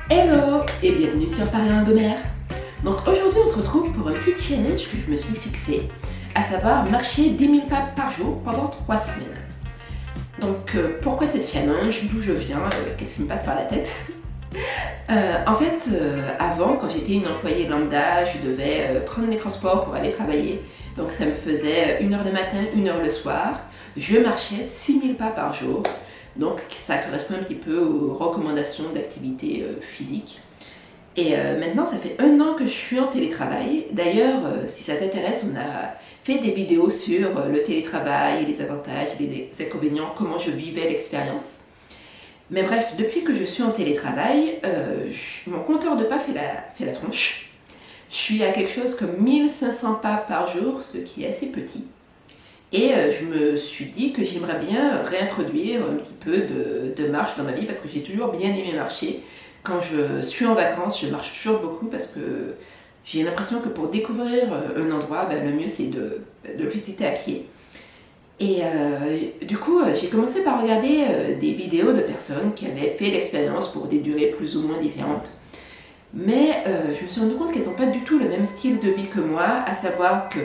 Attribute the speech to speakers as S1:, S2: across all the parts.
S1: Hello et bienvenue sur Paris Lingomère. Donc aujourd'hui on se retrouve pour un petit challenge que je me suis fixé, à savoir marcher 10 000 pas par jour pendant 3 semaines. Donc pourquoi ce challenge, d'où je viens, qu'est-ce qui me passe par la tête. Avant, quand j'étais une employée lambda, je devais prendre les transports pour aller travailler. Donc ça me faisait 1 heure le matin, 1 heure le soir. Je marchais 6 000 pas par jour. Donc ça correspond un petit peu aux recommandations d'activité physique. Et maintenant, ça fait 1 an que je suis en télétravail. D'ailleurs, si ça t'intéresse, on a fait des vidéos sur le télétravail, les avantages, les inconvénients, comment je vivais l'expérience. Mais bref, depuis que je suis en télétravail, mon compteur de pas fait la tronche. Je suis à quelque chose comme 1500 pas par jour, ce qui est assez petit. Et je me suis dit que j'aimerais bien réintroduire un petit peu de marche dans ma vie parce que j'ai toujours bien aimé marcher. Quand je suis en vacances, je marche toujours beaucoup parce que j'ai l'impression que pour découvrir un endroit, le mieux c'est de le visiter à pied. Et du coup, j'ai commencé par regarder des vidéos de personnes qui avaient fait l'expérience pour des durées plus ou moins différentes. Mais je me suis rendu compte qu'elles n'ont pas du tout le même style de vie que moi, à savoir que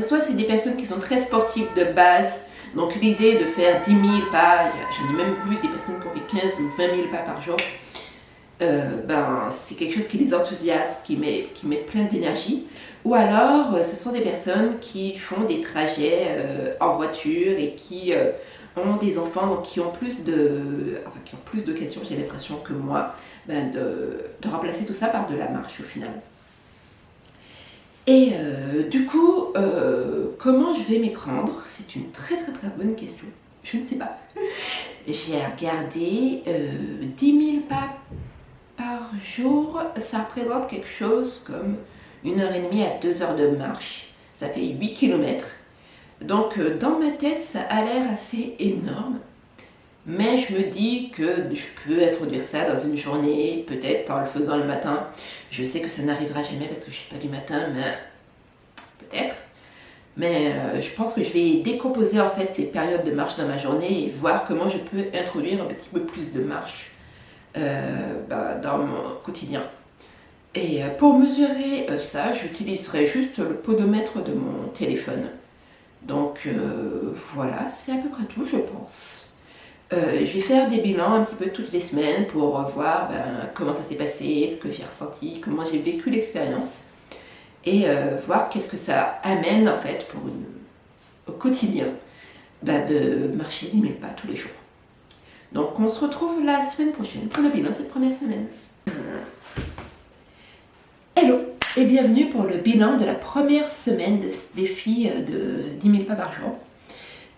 S1: soit c'est des personnes qui sont très sportives de base, donc l'idée de faire 10 000 pas, j'en ai même vu des personnes qui ont fait 15 ou 20 000 pas par jour, c'est quelque chose qui les enthousiasme, qui met plein d'énergie. Ou alors ce sont des personnes qui font des trajets en voiture et qui ont des enfants donc qui ont plus d'occasions, j'ai l'impression que moi, de remplacer tout ça par de la marche au final. Et du coup, comment je vais m'y prendre? C'est une très très très bonne question. Je ne sais pas. J'ai regardé 10 000 pas par jour. Ça représente quelque chose comme 1 heure et demie à 2 heures de marche. Ça fait 8 km. Donc dans ma tête, ça a l'air assez énorme. Mais je me dis que je peux introduire ça dans une journée, peut-être en le faisant le matin. Je sais que ça n'arrivera jamais parce que je ne suis pas du matin, mais peut-être. Mais je pense que je vais décomposer en fait ces périodes de marche dans ma journée et voir comment je peux introduire un petit peu plus de marche dans mon quotidien. Et pour mesurer ça, j'utiliserai juste le podomètre de mon téléphone. Donc voilà, c'est à peu près tout, je pense. Je vais faire des bilans un petit peu toutes les semaines pour voir comment ça s'est passé, ce que j'ai ressenti, comment j'ai vécu l'expérience et voir qu'est-ce que ça amène en fait au quotidien de marcher 10 000 pas tous les jours. Donc on se retrouve la semaine prochaine pour le bilan de cette première semaine. Hello et bienvenue pour le bilan de la première semaine de ce défi de 10 000 pas par jour.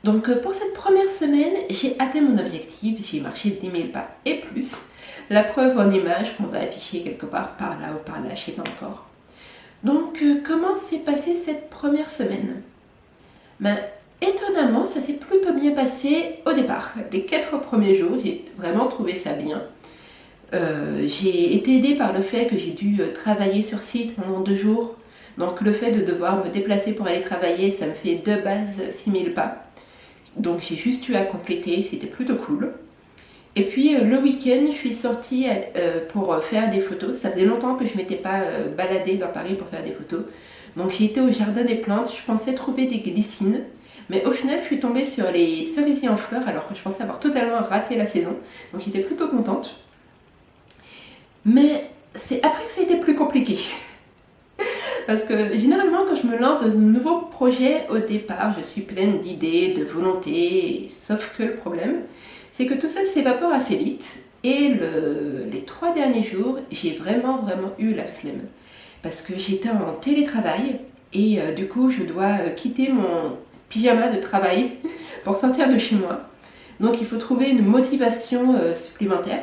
S1: Donc pour cette première semaine, j'ai atteint mon objectif, j'ai marché 10 000 pas et plus. La preuve en image qu'on va afficher quelque part par là ou par là, je ne sais pas encore. Donc comment s'est passée cette première semaine? Étonnamment, ça s'est plutôt bien passé au départ. Les 4 premiers jours, j'ai vraiment trouvé ça bien. J'ai été aidée par le fait que j'ai dû travailler sur site pendant 2 jours. Donc le fait de devoir me déplacer pour aller travailler, ça me fait de base 6 000 pas. Donc j'ai juste eu à compléter, c'était plutôt cool. Et puis le week-end, je suis sortie pour faire des photos. Ça faisait longtemps que je ne m'étais pas baladée dans Paris pour faire des photos. Donc j'ai été au jardin des plantes, je pensais trouver des glycines. Mais au final, je suis tombée sur les cerisiers en fleurs alors que je pensais avoir totalement raté la saison. Donc j'étais plutôt contente. Mais c'est après que ça a été plus compliqué. Parce que généralement, quand je me lance dans un nouveau projet, au départ, je suis pleine d'idées, de volonté, sauf que le problème, c'est que tout ça s'évapore assez vite. Et les 3 derniers jours, j'ai vraiment eu la flemme. Parce que j'étais en télétravail et du coup, je dois quitter mon pyjama de travail pour sortir de chez moi. Donc, il faut trouver une motivation supplémentaire.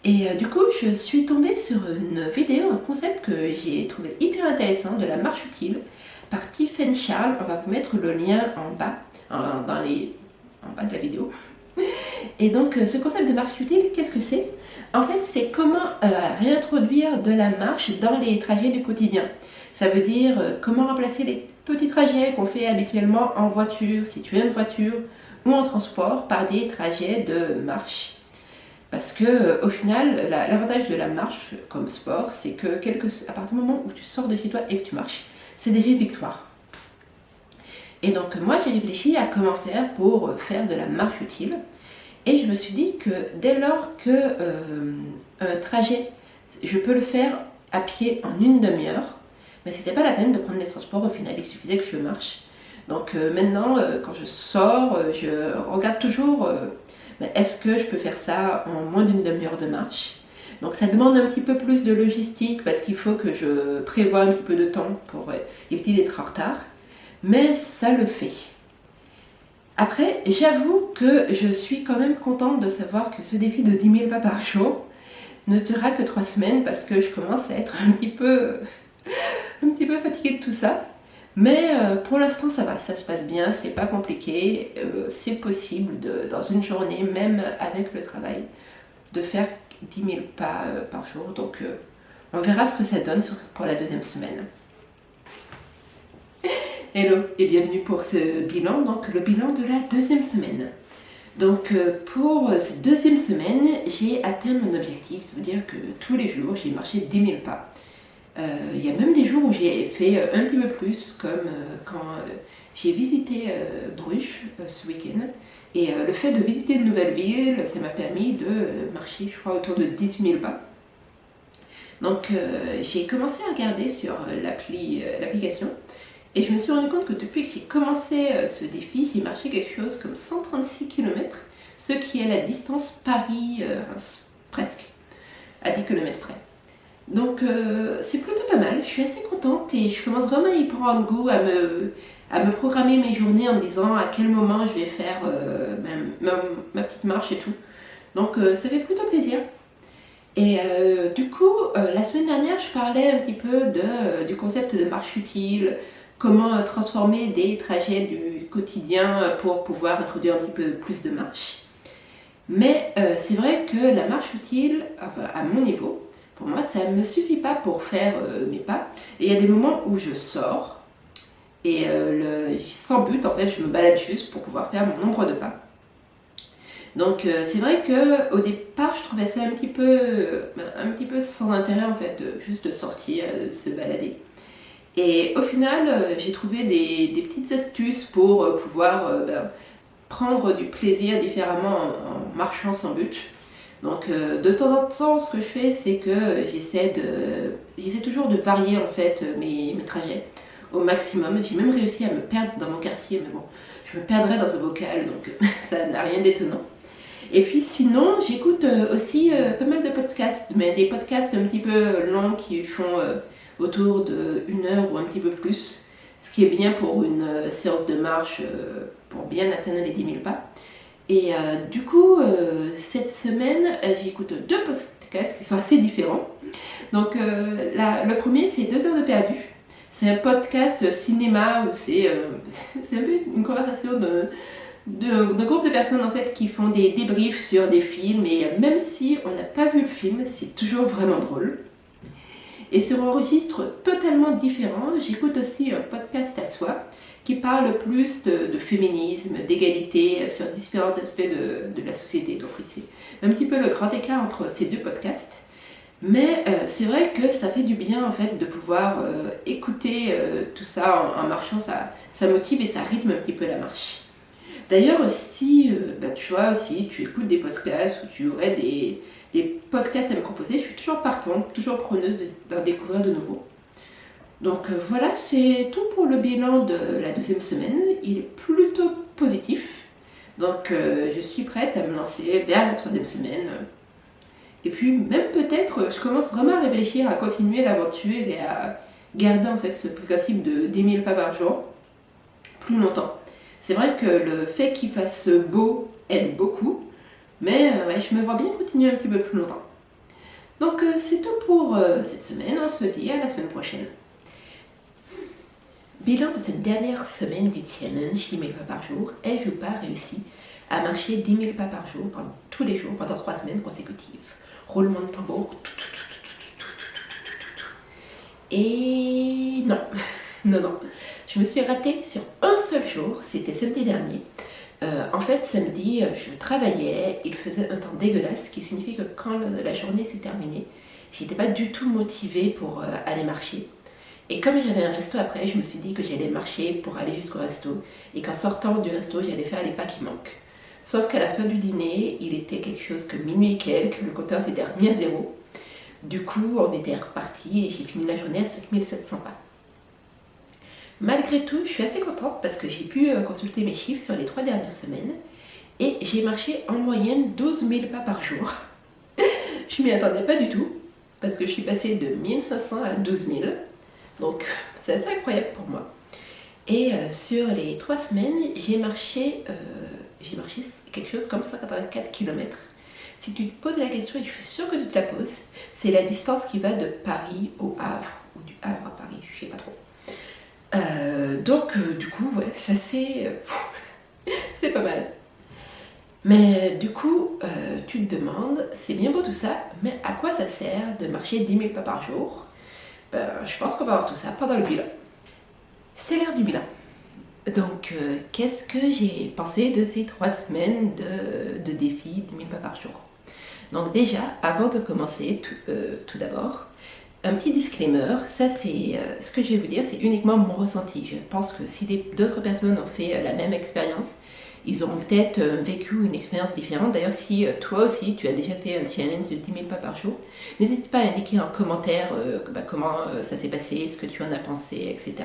S1: Et du coup, je suis tombée sur une vidéo, un concept que j'ai trouvé hyper intéressant, de la marche utile, par Tiffen Charles. On va vous mettre le lien en bas, en bas de la vidéo. Et donc, ce concept de marche utile, qu'est-ce que c'est? En fait, c'est comment réintroduire de la marche dans les trajets du quotidien. Ça veut dire comment remplacer les petits trajets qu'on fait habituellement en voiture, si tu as une voiture, ou en transport, par des trajets de marche. Parce que au final, l'avantage de la marche comme sport, c'est que à partir du moment où tu sors de chez toi et que tu marches, c'est des victoires. Et donc moi j'ai réfléchi à comment faire pour faire de la marche utile. Et je me suis dit que dès lors que un trajet, je peux le faire à pied en une demi-heure, mais c'était pas la peine de prendre les transports au final, il suffisait que je marche. Donc maintenant, quand je sors, je regarde toujours est-ce que je peux faire ça en moins d'une demi-heure de marche. Donc ça demande un petit peu plus de logistique parce qu'il faut que je prévoie un petit peu de temps pour éviter d'être en retard, mais ça le fait. Après, j'avoue que je suis quand même contente de savoir que ce défi de 10 000 pas par jour ne durera que 3 semaines parce que je commence à être un petit peu fatiguée de tout ça. Mais pour l'instant ça va, ça se passe bien, c'est pas compliqué, c'est possible dans une journée, même avec le travail, de faire 10 000 pas par jour. Donc on verra ce que ça donne pour la deuxième semaine. Hello et bienvenue pour ce bilan, donc le bilan de la deuxième semaine. Donc pour cette deuxième semaine, j'ai atteint mon objectif, ça veut dire que tous les jours j'ai marché 10 000 pas. Il y a même des jours où j'ai fait un petit peu plus, comme quand j'ai visité Bruges ce week-end. Et le fait de visiter une nouvelle ville, ça m'a permis de marcher, je crois, autour de 18 000 pas. Donc j'ai commencé à regarder sur l'application et je me suis rendu compte que depuis que j'ai commencé ce défi, j'ai marché quelque chose comme 136 km, ce qui est la distance Paris, presque, à 10 km près. Donc c'est plutôt pas mal, je suis assez contente et je commence vraiment à y prendre goût, à me programmer mes journées en me disant à quel moment je vais faire ma petite marche et tout. Donc ça fait plutôt plaisir. Et du coup, la semaine dernière, je parlais un petit peu du concept de marche utile, comment transformer des trajets du quotidien pour pouvoir introduire un petit peu plus de marche. Mais c'est vrai que la marche utile, enfin, à mon niveau, pour moi, ça ne me suffit pas pour faire mes pas. Et il y a des moments où je sors et sans but, en fait, je me balade juste pour pouvoir faire mon nombre de pas. Donc c'est vrai qu'au départ, je trouvais ça un petit peu sans intérêt, en fait, juste de sortir, de se balader. Et au final, j'ai trouvé des petites astuces pour pouvoir prendre du plaisir différemment en marchant sans but. Donc de temps en temps, ce que je fais, c'est que j'essaie toujours de varier en fait mes trajets au maximum. J'ai même réussi à me perdre dans mon quartier, mais bon, je me perdrais dans un bocal, donc ça n'a rien d'étonnant. Et puis sinon, j'écoute aussi pas mal de podcasts, mais des podcasts un petit peu longs qui font autour d'1 heure ou un petit peu plus, ce qui est bien pour une séance de marche pour bien atteindre les 10 000 pas. Et du coup, cette semaine, j'écoute 2 podcasts qui sont assez différents. Donc, le premier, c'est 2 heures de perdu. C'est un podcast de cinéma où c'est un peu une conversation de groupe de personnes en fait qui font des débriefs sur des films. Et même si on n'a pas vu le film, c'est toujours vraiment drôle. Et sur un registre totalement différent, j'écoute aussi un podcast à soi qui parle plus de féminisme, d'égalité sur différents aspects de la société. Donc c'est un petit peu le grand écart entre ces 2 podcasts. Mais c'est vrai que ça fait du bien en fait de pouvoir écouter tout ça en marchant, ça motive et ça rythme un petit peu la marche. D'ailleurs si tu vois, si tu écoutes des podcasts ou tu aurais des podcasts à me proposer, je suis toujours partante, toujours preneuse d'en découvrir de nouveaux. Donc voilà, c'est tout pour le bilan de la deuxième semaine. Il est plutôt positif. Donc je suis prête à me lancer vers la 3e semaine. Et puis même peut-être, je commence vraiment à réfléchir à continuer l'aventure et à garder en fait ce principe de 10 000 pas par jour plus longtemps. C'est vrai que le fait qu'il fasse beau aide beaucoup, mais je me vois bien continuer un petit peu plus longtemps. Donc c'est tout pour cette semaine, on se dit à la semaine prochaine. Bilan de cette dernière semaine du challenge 10 000 pas par jour, ai-je ou pas réussi à marcher 10 000 pas par jour tous les jours pendant 3 semaines consécutives? Roulement de tambour. Et non, non. Je me suis ratée sur un seul jour, c'était samedi dernier. En fait, samedi, je travaillais, il faisait un temps dégueulasse, ce qui signifie que quand la journée s'est terminée, j'étais pas du tout motivée pour aller marcher. Et comme j'avais un resto après, je me suis dit que j'allais marcher pour aller jusqu'au resto et qu'en sortant du resto, j'allais faire les pas qui manquent. Sauf qu'à la fin du dîner, il était quelque chose que minuit et quelques, le compteur s'était remis à zéro. Du coup, on était reparti et j'ai fini la journée à 5700 pas. Malgré tout, je suis assez contente parce que j'ai pu consulter mes chiffres sur les 3 dernières semaines et j'ai marché en moyenne 12 000 pas par jour. Je m'y attendais pas du tout parce que je suis passée de 1500 à 12 000. Donc c'est assez incroyable pour moi. Et sur les 3 semaines, j'ai marché quelque chose comme 184 km. Si tu te poses la question, et je suis sûre que tu te la poses, c'est la distance qui va de Paris au Havre, ou du Havre à Paris, je sais pas trop. Du coup, ouais, ça c'est pas mal. Mais du coup, tu te demandes, c'est bien beau tout ça, mais à quoi ça sert de marcher 10 000 pas par jour? Je pense qu'on va voir tout ça pendant le bilan. C'est l'heure du bilan. Donc, qu'est-ce que j'ai pensé de ces 3 semaines de défi 10 000 pas par jour? Donc déjà, avant de commencer, tout d'abord, un petit disclaimer, ça c'est ce que je vais vous dire, c'est uniquement mon ressenti. Je pense que si d'autres personnes ont fait la même expérience, ils auront peut-être vécu une expérience différente. D'ailleurs, si toi aussi tu as déjà fait un challenge de 10 000 pas par jour, n'hésite pas à indiquer en commentaire comment ça s'est passé, ce que tu en as pensé, etc.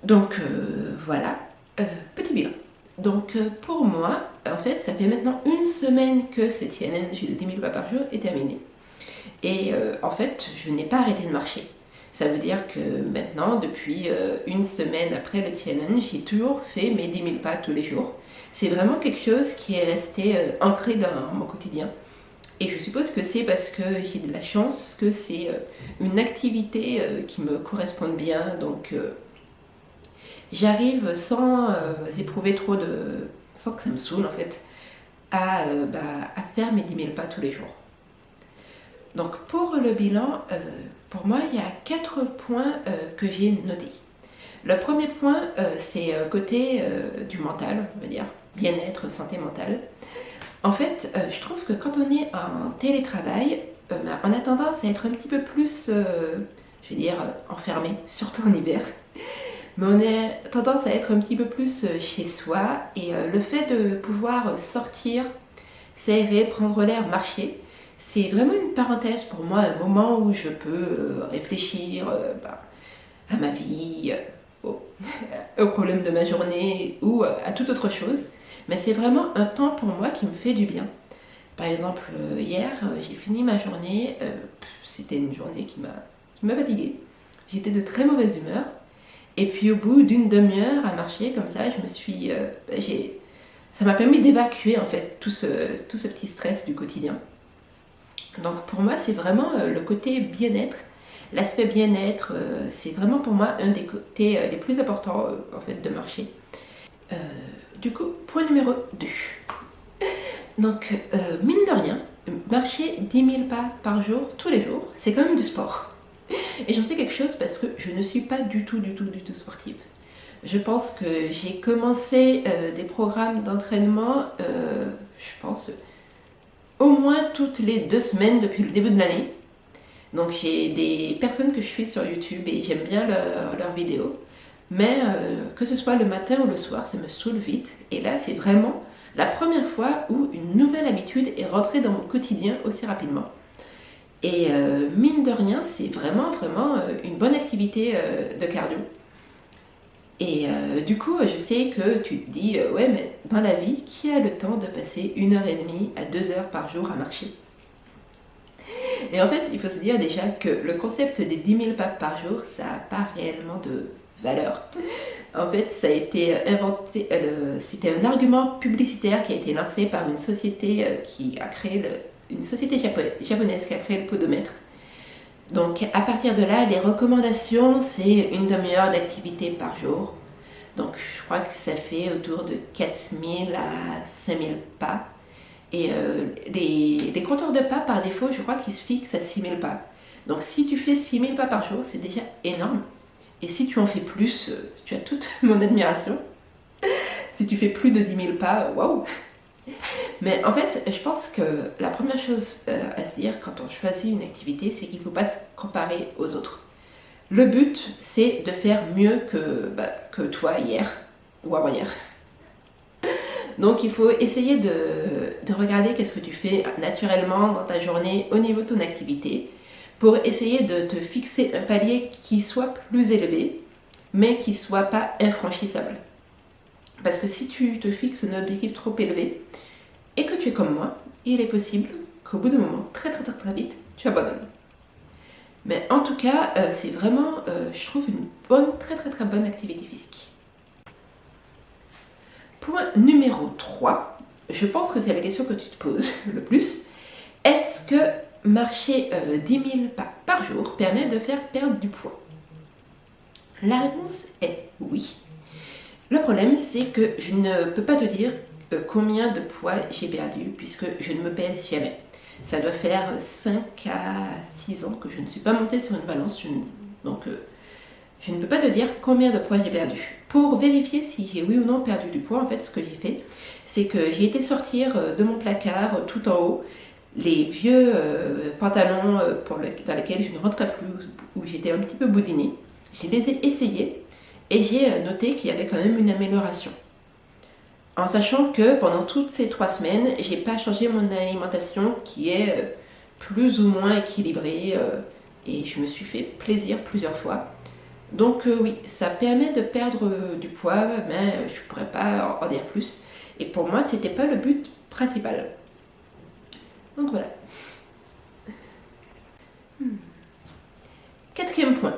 S1: Donc voilà, petit bilan. Donc pour moi, en fait, ça fait maintenant 1 semaine que ce challenge de 10 000 pas par jour est terminé. Et en fait, je n'ai pas arrêté de marcher. Ça veut dire que maintenant, depuis 1 semaine après le challenge, j'ai toujours fait mes 10 000 pas tous les jours. C'est vraiment quelque chose qui est resté ancré dans mon quotidien. Et je suppose que c'est parce que j'ai de la chance, que c'est une activité qui me correspond bien. Donc j'arrive sans éprouver trop de... sans que ça me saoule en fait, à faire mes 10 000 pas tous les jours. Donc pour le bilan, pour moi, il y a 4 points que j'ai notés. Le premier point, c'est côté du mental, on va dire, bien-être, santé mentale. En fait, je trouve que quand on est en télétravail, on a tendance à être un petit peu plus, je vais dire, enfermé, surtout en hiver. Mais on a tendance à être un petit peu plus chez soi et le fait de pouvoir sortir, s'aérer, prendre l'air, marcher, c'est vraiment une parenthèse pour moi, un moment où je peux réfléchir à ma vie, aux problèmes de ma journée ou à toute autre chose. Mais c'est vraiment un temps pour moi qui me fait du bien. Par exemple, hier, j'ai fini ma journée, c'était une journée qui m'a fatiguée. J'étais de très mauvaise humeur. Et puis au bout d'une demi-heure à marcher comme ça, ça m'a permis d'évacuer en fait tout ce petit stress du quotidien. Donc pour moi, c'est vraiment le côté bien-être. L'aspect bien-être, c'est vraiment pour moi un des côtés les plus importants en fait de marcher. Du coup, point numéro 2. Donc, mine de rien, marcher 10 000 pas par jour, tous les jours, c'est quand même du sport. Et j'en sais quelque chose parce que je ne suis pas du tout sportive. Je pense que j'ai commencé des programmes d'entraînement, je pense, au moins toutes les 2 semaines depuis le début de l'année. Donc j'ai des personnes que je suis sur YouTube et j'aime bien leurs vidéos. Mais que ce soit le matin ou le soir, ça me saoule vite. Et là, c'est vraiment la première fois où une nouvelle habitude est rentrée dans mon quotidien aussi rapidement. Et mine de rien, c'est vraiment une bonne activité de cardio. Et du coup, je sais que tu te dis, ouais, mais dans la vie, qui a le temps de passer 1h30 à 2 heures par jour à marcher? Et en fait, il faut se dire déjà que le concept des 10 000 pas par jour, ça n'a pas réellement de valeur. En fait, ça a été inventé, c'était un argument publicitaire qui a été lancé par une société une société japonaise qui a créé le podomètre. Donc à partir de là, les recommandations, c'est une demi-heure d'activité par jour. Donc je crois que ça fait autour de 4 000 à 5 000 pas. Et les compteurs de pas par défaut, je crois qu'ils se fixent à 6 000 pas. Donc si tu fais 6 000 pas par jour, c'est déjà énorme. Et si tu en fais plus, tu as toute mon admiration. Si tu fais plus de 10 000 pas, waouh! Mais en fait, je pense que la première chose à se dire quand on choisit une activité, c'est qu'il ne faut pas se comparer aux autres. Le but, c'est de faire mieux que toi hier ou avant-hier. Donc il faut essayer de regarder qu'est-ce que tu fais naturellement dans ta journée au niveau de ton activité pour essayer de te fixer un palier qui soit plus élevé, mais qui ne soit pas infranchissable. Parce que si tu te fixes un objectif trop élevé et que tu es comme moi, il est possible qu'au bout d'un moment, très vite, tu abandonnes. Mais en tout cas, c'est vraiment, je trouve, une bonne, très bonne activité physique. Point numéro 3, je pense que c'est la question que tu te poses le plus. Est-ce que marcher 10 000 pas par jour permet de faire perdre du poids? La réponse est oui. Le problème, c'est que je ne peux pas te dire combien de poids j'ai perdu puisque je ne me pèse jamais. Ça doit faire 5 à 6 ans que je ne suis pas montée sur une balance. Donc, je ne peux pas te dire combien de poids j'ai perdu. Pour vérifier si j'ai oui ou non perdu du poids, en fait, ce que j'ai fait, c'est que j'ai été sortir de mon placard tout en haut les vieux pantalons dans lesquels je ne rentrais plus, où j'étais un petit peu boudinée. Je les ai essayés et j'ai noté qu'il y avait quand même une amélioration. En sachant que pendant toutes ces 3 semaines, j'ai pas changé mon alimentation qui est plus ou moins équilibrée et je me suis fait plaisir plusieurs fois. Donc oui, ça permet de perdre du poids, mais je pourrais pas en dire plus. Et pour moi, c'était pas le but principal. Donc voilà. 4e point.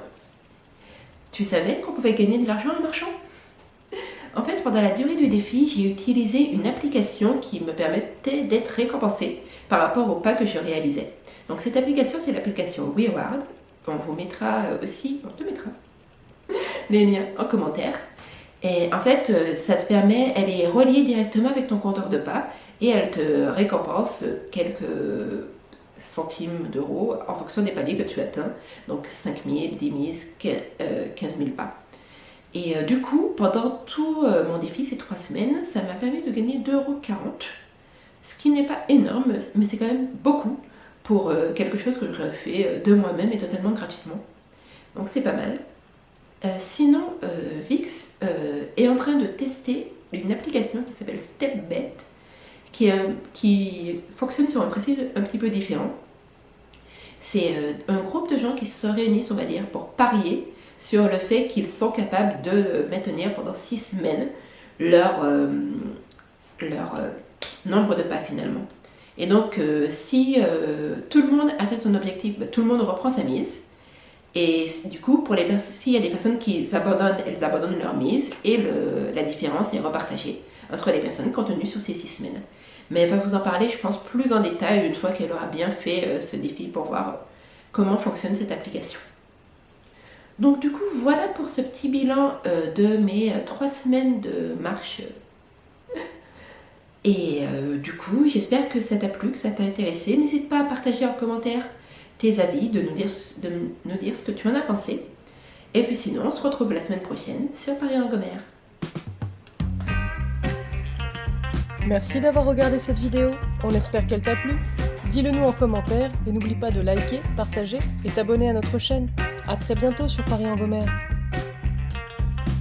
S1: Tu savais qu'on pouvait gagner de l'argent en marchant? En fait, pendant la durée du défi, j'ai utilisé une application qui me permettait d'être récompensée par rapport au pas que je réalisais. Donc cette application, c'est l'application WeReward. On vous mettra aussi, on te mettra les liens en commentaire. Et en fait, ça te permet, elle est reliée directement avec ton compteur de pas et elle te récompense quelques centimes d'euros en fonction des paliers que tu atteins. Donc 5 000, 10 000, 15 000 pas. Et du coup, pendant tout mon défi, ces 3 semaines, ça m'a permis de gagner 2,40 €. Ce qui n'est pas énorme, mais c'est quand même beaucoup pour quelque chose que je fais de moi-même et totalement gratuitement. Donc c'est pas mal. Sinon, Vix est en train de tester une application qui s'appelle StepBet, qui fonctionne sur un principe un petit peu différent. C'est un groupe de gens qui se réunissent, on va dire, pour parier sur le fait qu'ils sont capables de maintenir pendant 6 semaines leur nombre de pas finalement. Et donc, si tout le monde atteint son objectif, tout le monde reprend sa mise. Et du coup, s'il y a des personnes qui abandonnent, elles abandonnent leur mise et la différence est repartagée entre les personnes contenues sur ces 6 semaines. Mais elle va vous en parler, je pense, plus en détail une fois qu'elle aura bien fait ce défi pour voir comment fonctionne cette application. Donc du coup, voilà pour ce petit bilan de mes 3 semaines de marche. Et du coup, j'espère que ça t'a plu, que ça t'a intéressé. N'hésite pas à partager en commentaire tes avis, de nous dire ce que tu en as pensé. Et puis sinon, on se retrouve la semaine prochaine sur Paris-en-Gomère.
S2: Merci d'avoir regardé cette vidéo, on espère qu'elle t'a plu. Dis-le nous en commentaire et n'oublie pas de liker, partager et t'abonner à notre chaîne. A très bientôt sur Paris-en-Gomère.